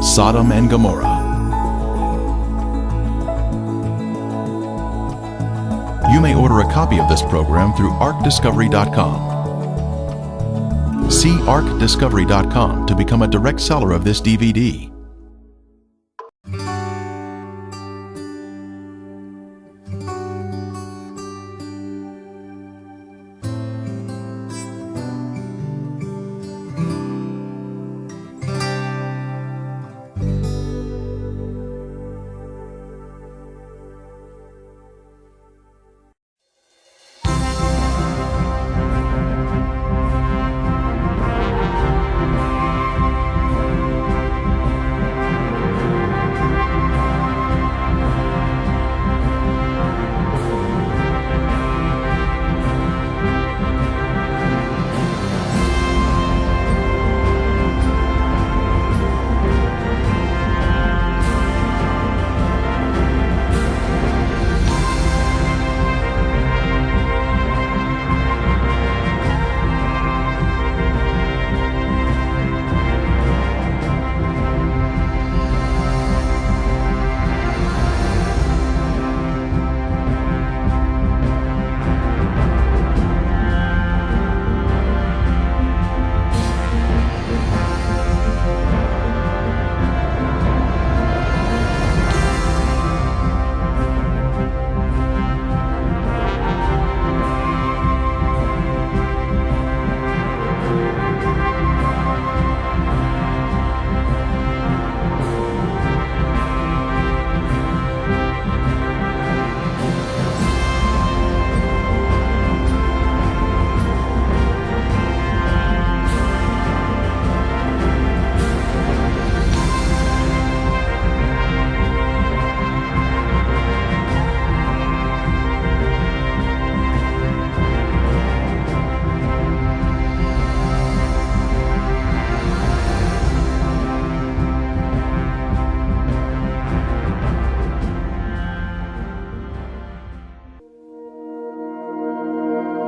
Sodom and Gomorrah. You may order a copy of this program through arcdiscovery.com. See arcdiscovery.com to become a direct seller of this DVD.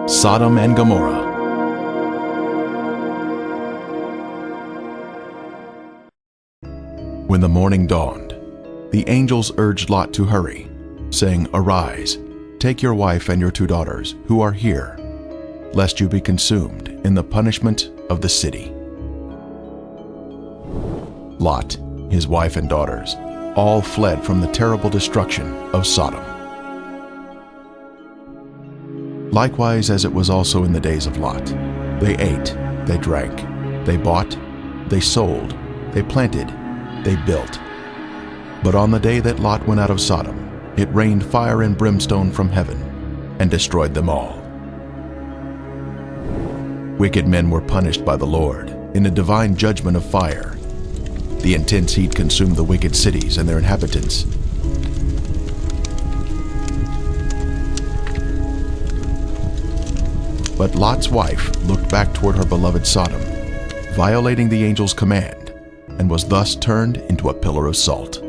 Sodom and Gomorrah. When the morning dawned, the angels urged Lot to hurry, saying, "Arise, take your wife and your 2 daughters, who are here, lest you be consumed in the punishment of the city." Lot, his wife and daughters, all fled from the terrible destruction of Sodom. Likewise, as it was also in the days of Lot, they ate, they drank, they bought, they sold, they planted, they built. But on the day that Lot went out of Sodom, it rained fire and brimstone from heaven and destroyed them all. Wicked men were punished by the Lord in a divine judgment of fire. The intense heat consumed the wicked cities and their inhabitants. But Lot's wife looked back toward her beloved Sodom, violating the angel's command, and was thus turned into a pillar of salt.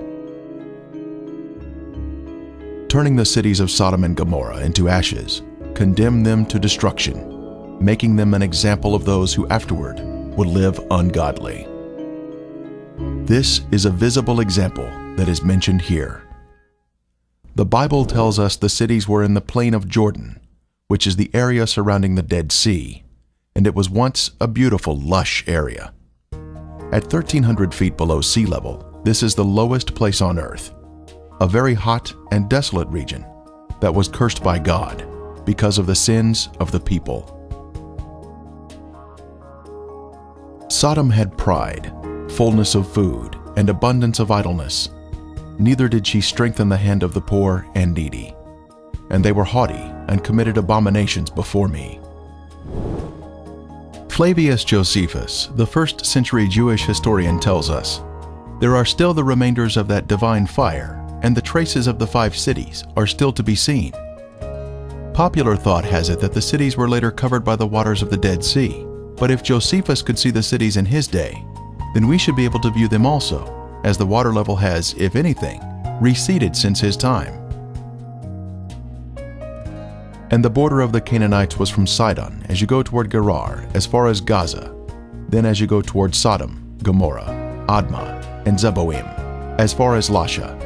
Turning the cities of Sodom and Gomorrah into ashes, condemned them to destruction, making them an example of those who afterward would live ungodly. This is a visible example that is mentioned here. The Bible tells us the cities were in the plain of Jordan, which is the area surrounding the Dead Sea, and it was once a beautiful, lush area. At 1,300 feet below sea level, this is the lowest place on earth, a very hot and desolate region that was cursed by God because of the sins of the people. Sodom had pride, fullness of food, and abundance of idleness. Neither did she strengthen the hand of the poor and needy. And they were haughty and committed abominations before me. Flavius Josephus, the 1st century Jewish historian, tells us, "There are still the remainders of that divine fire, and the traces of the 5 cities are still to be seen." Popular thought has it that the cities were later covered by the waters of the Dead Sea, but if Josephus could see the cities in his day, then we should be able to view them also, as the water level has, if anything, receded since his time. And the border of the Canaanites was from Sidon as you go toward Gerar as far as Gaza, then as you go toward Sodom, Gomorrah, Admah, and Zeboim, as far as Lasha.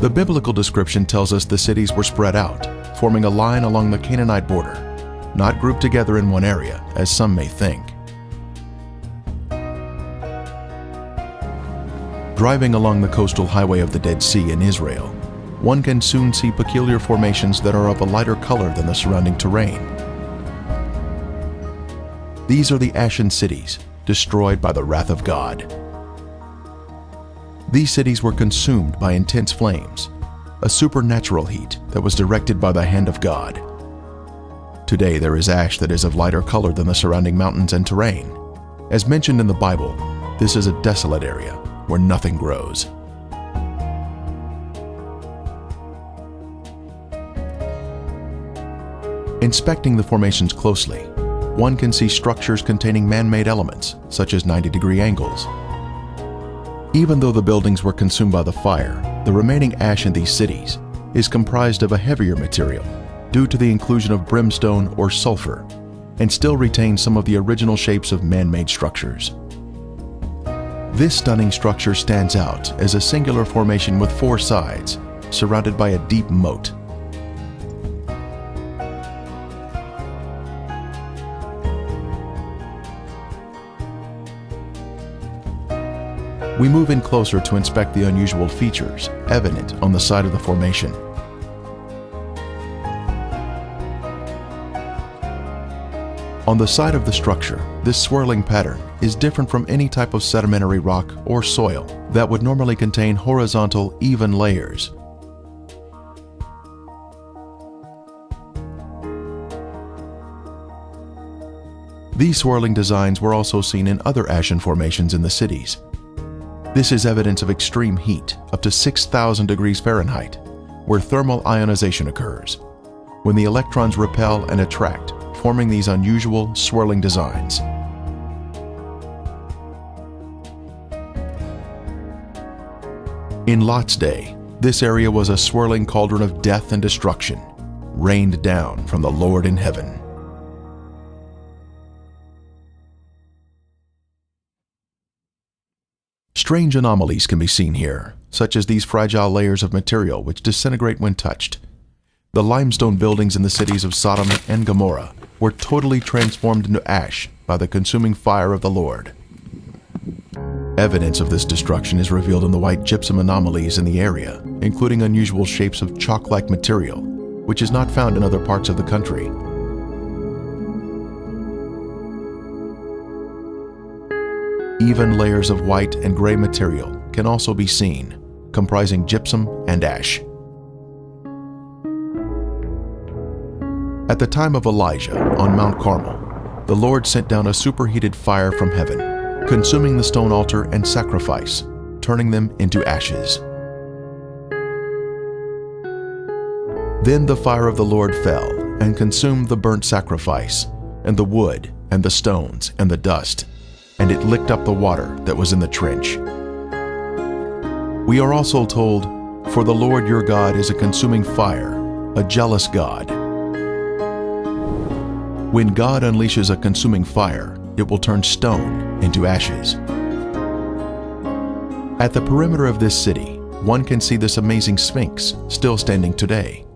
The biblical description tells us the cities were spread out, forming a line along the Canaanite border, not grouped together in one area, as some may think. Driving along the coastal highway of the Dead Sea in Israel, one can soon see peculiar formations that are of a lighter color than the surrounding terrain. These are the Ashen cities, destroyed by the wrath of God. These cities were consumed by intense flames, a supernatural heat that was directed by the hand of God. Today there is ash that is of lighter color than the surrounding mountains and terrain. As mentioned in the Bible, this is a desolate area where nothing grows. Inspecting the formations closely, one can see structures containing man-made elements, such as 90-degree angles. Even though the buildings were consumed by the fire, the remaining ash in these cities is comprised of a heavier material due to the inclusion of brimstone or sulfur, and still retains some of the original shapes of man-made structures. This stunning structure stands out as a singular formation with 4 sides, surrounded by a deep moat. We move in closer to inspect the unusual features evident on the side of the formation. On the side of the structure, this swirling pattern is different from any type of sedimentary rock or soil that would normally contain horizontal, even layers. These swirling designs were also seen in other ashen formations in the cities. This is evidence of extreme heat, up to 6,000 degrees Fahrenheit, where thermal ionization occurs, when the electrons repel and attract, forming these unusual, swirling designs. In Lot's day, this area was a swirling cauldron of death and destruction, rained down from the Lord in heaven. Strange anomalies can be seen here, such as these fragile layers of material which disintegrate when touched. The limestone buildings in the cities of Sodom and Gomorrah were totally transformed into ash by the consuming fire of the Lord. Evidence of this destruction is revealed in the white gypsum anomalies in the area, including unusual shapes of chalk-like material, which is not found in other parts of the country. Even layers of white and gray material can also be seen, comprising gypsum and ash. At the time of Elijah on Mount Carmel, the Lord sent down a superheated fire from heaven, consuming the stone altar and sacrifice, turning them into ashes. Then the fire of the Lord fell and consumed the burnt sacrifice, and the wood, and the stones, and the dust, and it licked up the water that was in the trench. We are also told, "For the Lord your God is a consuming fire, a jealous God." When God unleashes a consuming fire, it will turn stone into ashes. At the perimeter of this city, one can see this amazing Sphinx still standing today.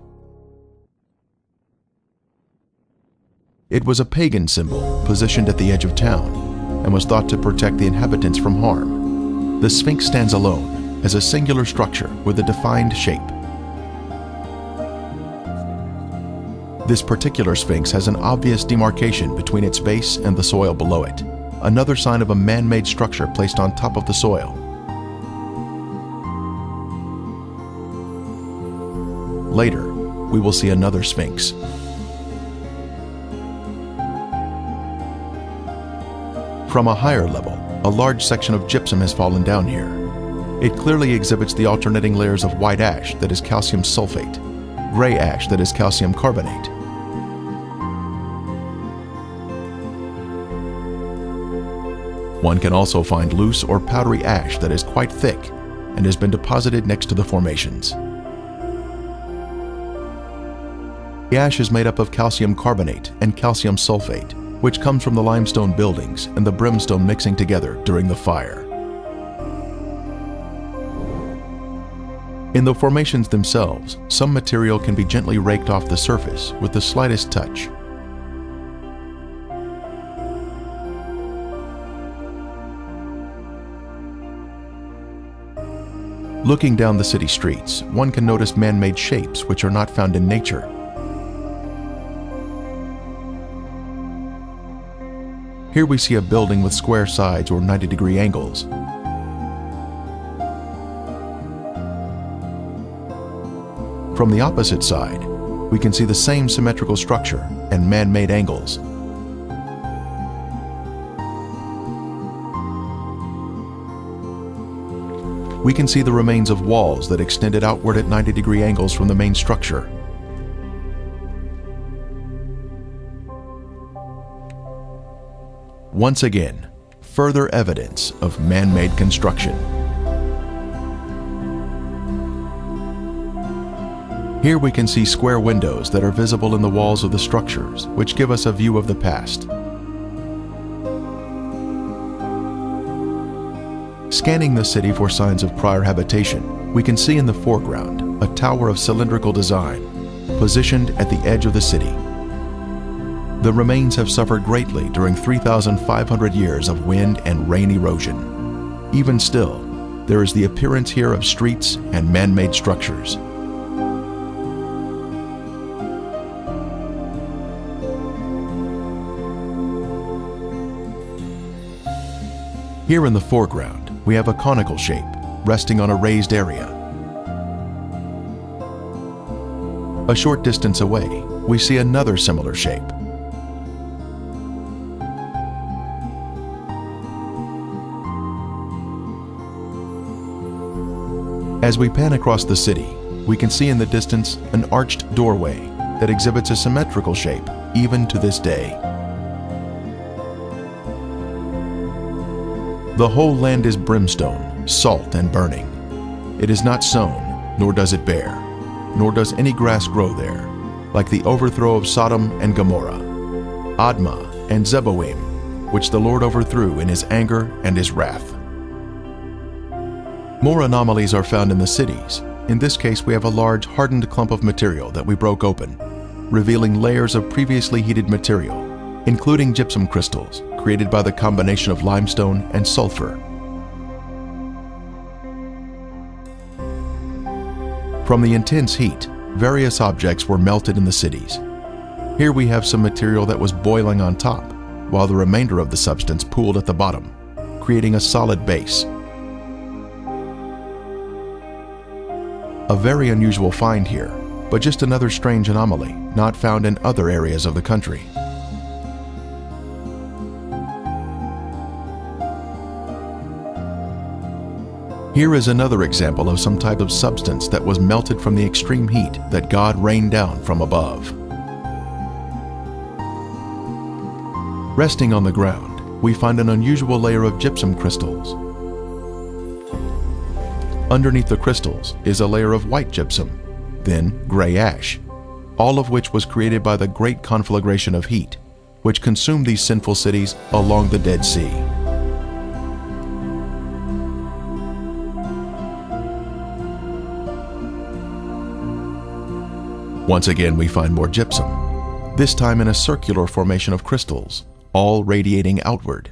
It was a pagan symbol positioned at the edge of town, and was thought to protect the inhabitants from harm. The Sphinx stands alone as a singular structure with a defined shape. This particular Sphinx has an obvious demarcation between its base and the soil below it, another sign of a man-made structure placed on top of the soil. Later, we will see another Sphinx. From a higher level, a large section of gypsum has fallen down here. It clearly exhibits the alternating layers of white ash that is calcium sulfate, gray ash that is calcium carbonate. One can also find loose or powdery ash that is quite thick and has been deposited next to the formations. The ash is made up of calcium carbonate and calcium sulfate, which comes from the limestone buildings and the brimstone mixing together during the fire. In the formations themselves, some material can be gently raked off the surface with the slightest touch. Looking down the city streets, one can notice man-made shapes which are not found in nature. Here we see a building with square sides or 90-degree angles. From the opposite side, we can see the same symmetrical structure and man-made angles. We can see the remains of walls that extended outward at 90-degree angles from the main structure. Once again, further evidence of man-made construction. Here we can see square windows that are visible in the walls of the structures, which give us a view of the past. Scanning the city for signs of prior habitation, we can see in the foreground a tower of cylindrical design, positioned at the edge of the city. The remains have suffered greatly during 3,500 years of wind and rain erosion. Even still, there is the appearance here of streets and man-made structures. Here in the foreground, we have a conical shape resting on a raised area. A short distance away, we see another similar shape. As we pan across the city, we can see in the distance an arched doorway that exhibits a symmetrical shape even to this day. The whole land is brimstone, salt and burning. It is not sown, nor does it bear, nor does any grass grow there, like the overthrow of Sodom and Gomorrah, Admah and Zeboim, which the Lord overthrew in his anger and his wrath. More anomalies are found in the cities. In this case, we have a large hardened clump of material that we broke open, revealing layers of previously heated material, including gypsum crystals, created by the combination of limestone and sulfur. From the intense heat, various objects were melted in the cities. Here we have some material that was boiling on top, while the remainder of the substance pooled at the bottom, creating a solid base. A very unusual find here, but just another strange anomaly not found in other areas of the country. Here is another example of some type of substance that was melted from the extreme heat that God rained down from above. Resting on the ground, we find an unusual layer of gypsum crystals. Underneath the crystals is a layer of white gypsum, then gray ash, all of which was created by the great conflagration of heat, which consumed these sinful cities along the Dead Sea. Once again, we find more gypsum, this time in a circular formation of crystals, all radiating outward.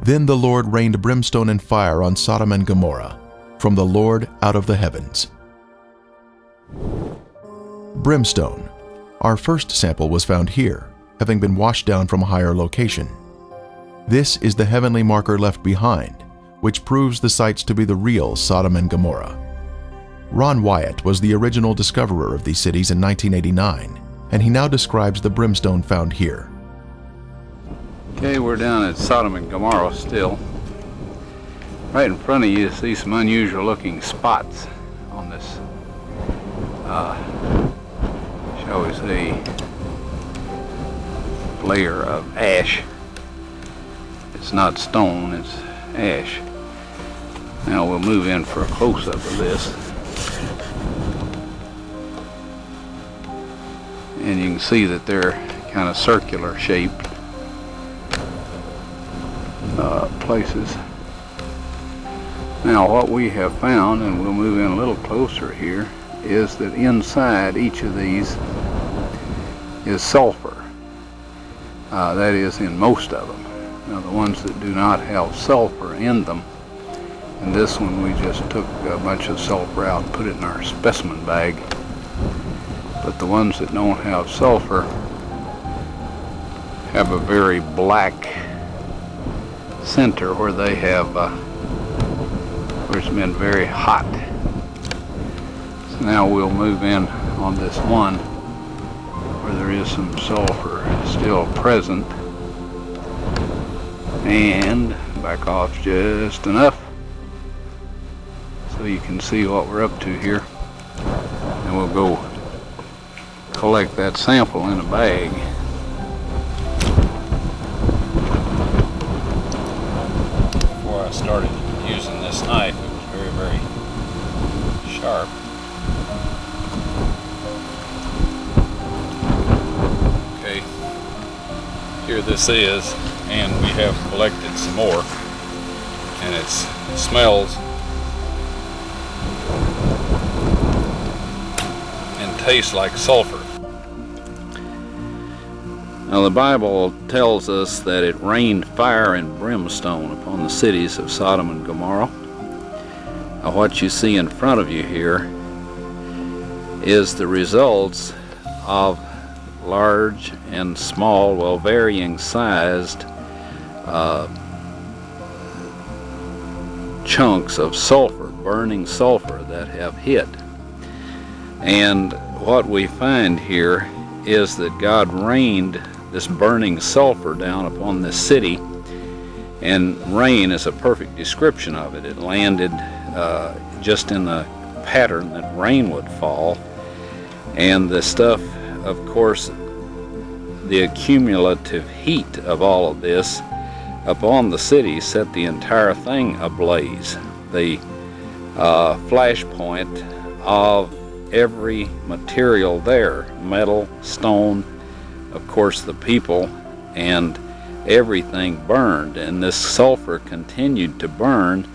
Then the Lord rained brimstone and fire on Sodom and Gomorrah, from the Lord out of the heavens. Brimstone. Our first sample was found here, having been washed down from a higher location. This is the heavenly marker left behind, which proves the sites to be the real Sodom and Gomorrah. Ron Wyatt was the original discoverer of these cities in 1989, and he now describes the brimstone found here. Okay, we're down at Sodom and Gomorrah still. Right in front of you see some unusual looking spots on this, shall we say, layer of ash. It's not stone, it's ash. Now we'll move in for a close-up of this. And you can see that they're kind of circular shaped places. Now what we have found, and we'll move in a little closer here, is that inside each of these is sulfur. That is in most of them. Now the ones that do not have sulfur in them, and this one we just took a bunch of sulfur out and put it in our specimen bag. But the ones that don't have sulfur have a very black center where they have where it's been very hot. So now we'll move in on this one where there is some sulfur still present, and back off just enough so you can see what we're up to here, and we'll go collect that sample in a bag. Before I started using this knife, it was very, very sharp. Okay, here this is, and we have collected some more, and it smells and tastes like sulfur. Now the Bible tells us that it rained fire and brimstone upon the cities of Sodom and Gomorrah. Now what you see in front of you here is the results of large and small, well, varying sized chunks of sulfur, burning sulfur that have hit. And what we find here is that God rained this burning sulfur down upon this city, and rain is a perfect description of it. It landed just in the pattern that rain would fall, and the stuff, of course, the accumulative heat of all of this upon the city set the entire thing ablaze. The flashpoint of every material there, metal, stone, of course the people, and everything burned, and this sulfur continued to burn,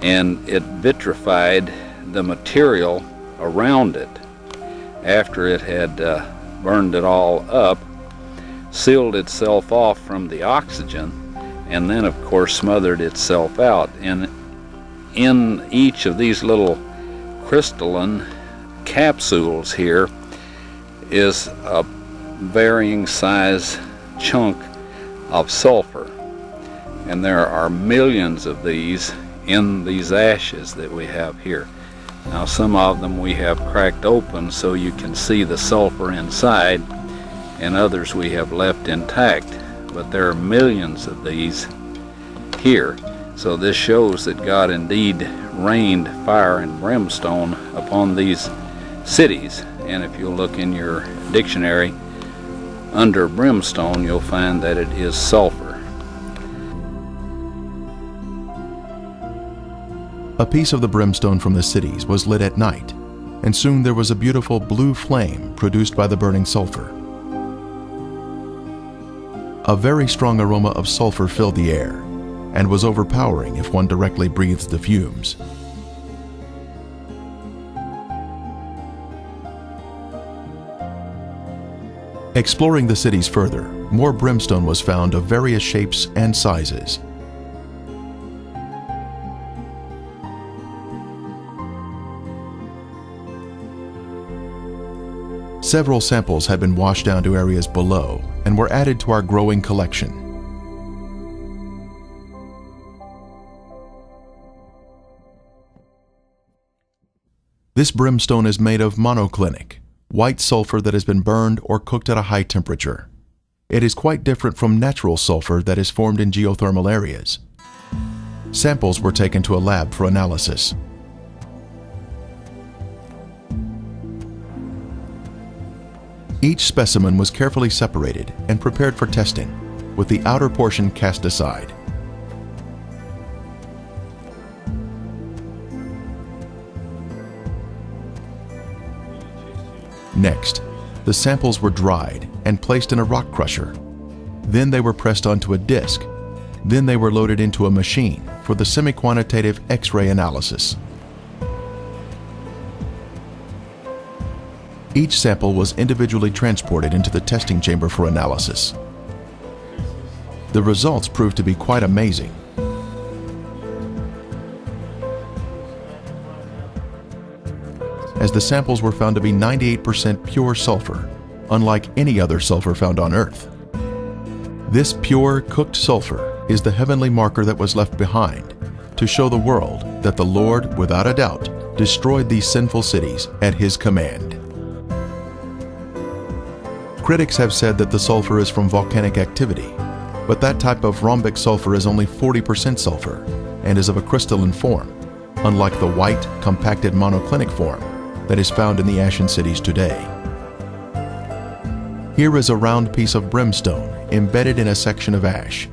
and it vitrified the material around it after it had burned it all up, sealed itself off from the oxygen, and then of course smothered itself out. And in each of these little crystalline capsules here is a varying size chunk of sulfur, and there are millions of these in these ashes that we have here. Now some of them we have cracked open so you can see the sulfur inside, and others we have left intact, but there are millions of these here. So this shows that God indeed rained fire and brimstone upon these cities. And if you look in your dictionary, under brimstone you'll find that it is sulfur. A piece of the brimstone from the cities was lit at night, and soon there was a beautiful blue flame produced by the burning sulfur. A very strong aroma of sulfur filled the air, and was overpowering if one directly breathed the fumes. Exploring the cities further, more brimstone was found of various shapes and sizes. Several samples had been washed down to areas below and were added to our growing collection. This brimstone is made of monoclinic, white sulfur that has been burned or cooked at a high temperature. It is quite different from natural sulfur that is formed in geothermal areas. Samples were taken to a lab for analysis. Each specimen was carefully separated and prepared for testing, with the outer portion cast aside. Next, the samples were dried and placed in a rock crusher. Then they were pressed onto a disc. Then they were loaded into a machine for the semi-quantitative X-ray analysis. Each sample was individually transported into the testing chamber for analysis. The results proved to be quite amazing. As the samples were found to be 98% pure sulfur, unlike any other sulfur found on Earth. This pure, cooked sulfur is the heavenly marker that was left behind to show the world that the Lord, without a doubt, destroyed these sinful cities at His command. Critics have said that the sulfur is from volcanic activity, but that type of rhombic sulfur is only 40% sulfur and is of a crystalline form, unlike the white, compacted monoclinic form that is found in the ashen cities today. Here is a round piece of brimstone embedded in a section of ash.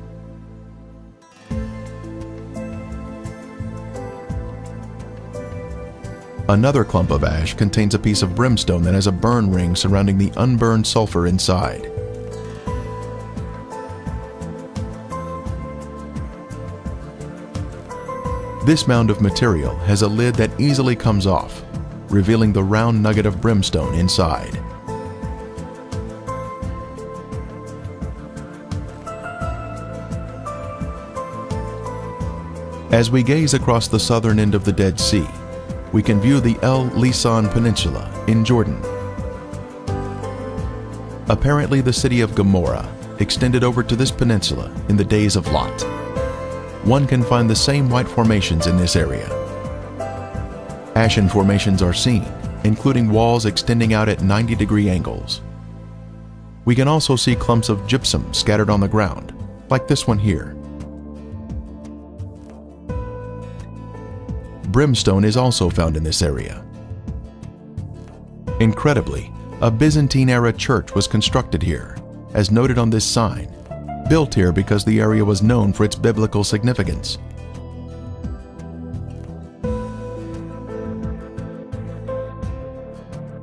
Another clump of ash contains a piece of brimstone that has a burn ring surrounding the unburned sulfur inside. This mound of material has a lid that easily comes off, revealing the round nugget of brimstone inside. As we gaze across the southern end of the Dead Sea, we can view the El Lisan Peninsula in Jordan. Apparently, the city of Gomorrah extended over to this peninsula in the days of Lot. One can find the same white formations in this area. Ashen formations are seen, including walls extending out at 90-degree angles. We can also see clumps of gypsum scattered on the ground, like this one here. Brimstone is also found in this area. Incredibly, a Byzantine-era church was constructed here, as noted on this sign, built here because the area was known for its biblical significance.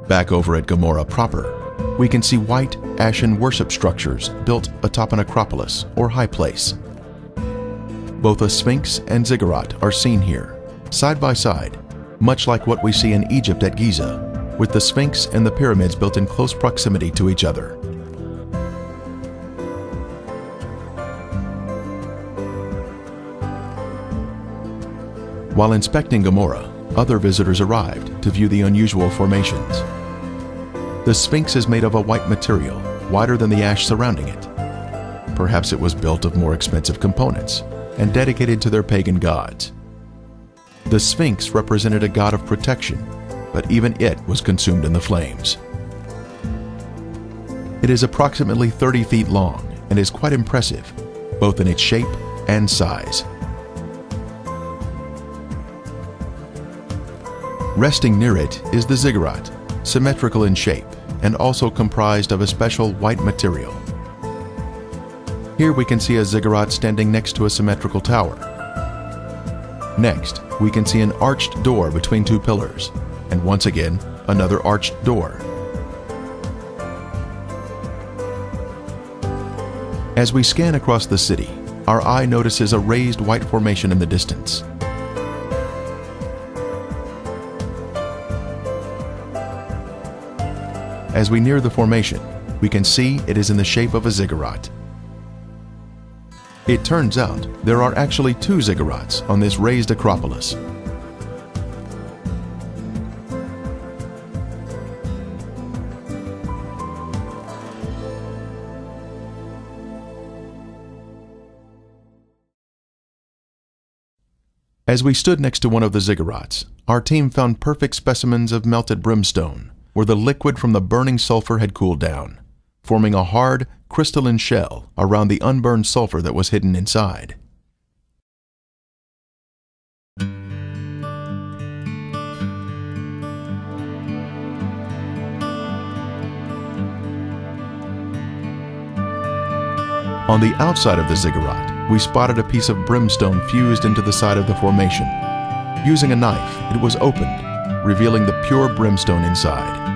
Back over at Gomorrah proper, we can see white, ashen worship structures built atop an acropolis or high place. Both a sphinx and ziggurat are seen here, side by side, much like what we see in Egypt at Giza, with the Sphinx and the pyramids built in close proximity to each other. While inspecting Gomorrah, other visitors arrived to view the unusual formations. The Sphinx is made of a white material, whiter than the ash surrounding it. Perhaps it was built of more expensive components and dedicated to their pagan gods. The Sphinx represented a god of protection, but even it was consumed in the flames. It is approximately 30 feet long and is quite impressive, both in its shape and size. Resting near it is the ziggurat, symmetrical in shape and also comprised of a special white material. Here we can see a ziggurat standing next to a symmetrical tower. Next, we can see an arched door between two pillars, and once again, another arched door. As we scan across the city, our eye notices a raised white formation in the distance. As we near the formation, we can see it is in the shape of a ziggurat. It turns out there are actually two ziggurats on this raised acropolis. As we stood next to one of the ziggurats, our team found perfect specimens of melted brimstone, where the liquid from the burning sulfur had cooled down, forming a hard, crystalline shell around the unburned sulfur that was hidden inside. On the outside of the ziggurat, we spotted a piece of brimstone fused into the side of the formation. Using a knife, it was opened, revealing the pure brimstone inside.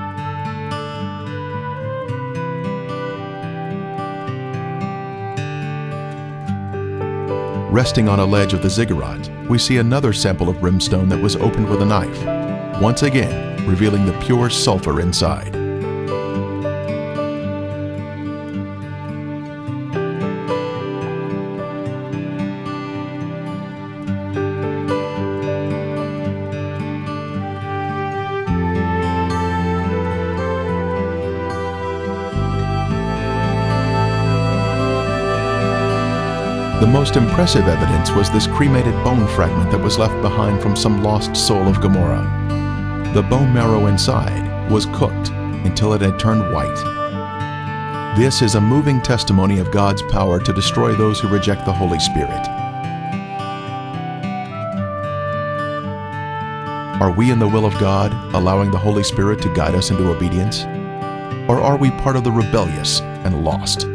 Resting on a ledge of the ziggurat, we see another sample of brimstone that was opened with a knife, once again revealing the pure sulfur inside. The most impressive evidence was this cremated bone fragment that was left behind from some lost soul of Gomorrah. The bone marrow inside was cooked until it had turned white. This is a moving testimony of God's power to destroy those who reject the Holy Spirit. Are we in the will of God, allowing the Holy Spirit to guide us into obedience? Or are we part of the rebellious and lost?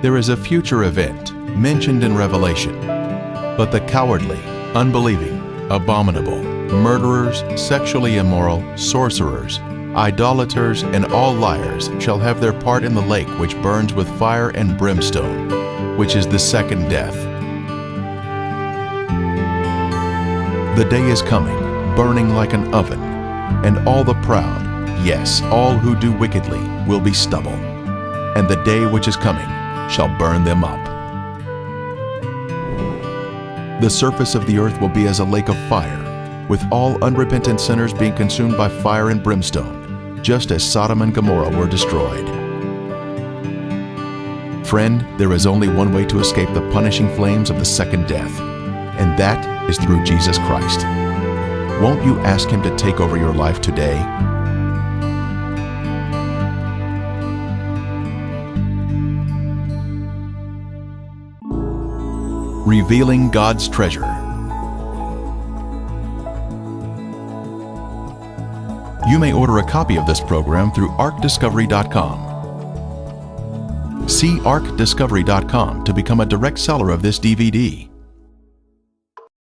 There is a future event mentioned in Revelation, but the cowardly, unbelieving, abominable, murderers, sexually immoral, sorcerers, idolaters, and all liars shall have their part in the lake which burns with fire and brimstone, which is the second death. The day is coming, burning like an oven, and all the proud, yes, all who do wickedly, will be stubble. And the day which is coming shall burn them up. The surface of the earth will be as a lake of fire, with all unrepentant sinners being consumed by fire and brimstone, just as Sodom and Gomorrah were destroyed. Friend, there is only one way to escape the punishing flames of the second death, and that is through Jesus Christ. Won't you ask Him to take over your life today? Revealing God's treasure. You may order a copy of this program through arcdiscovery.com. See arcdiscovery.com to become a direct seller of this DVD.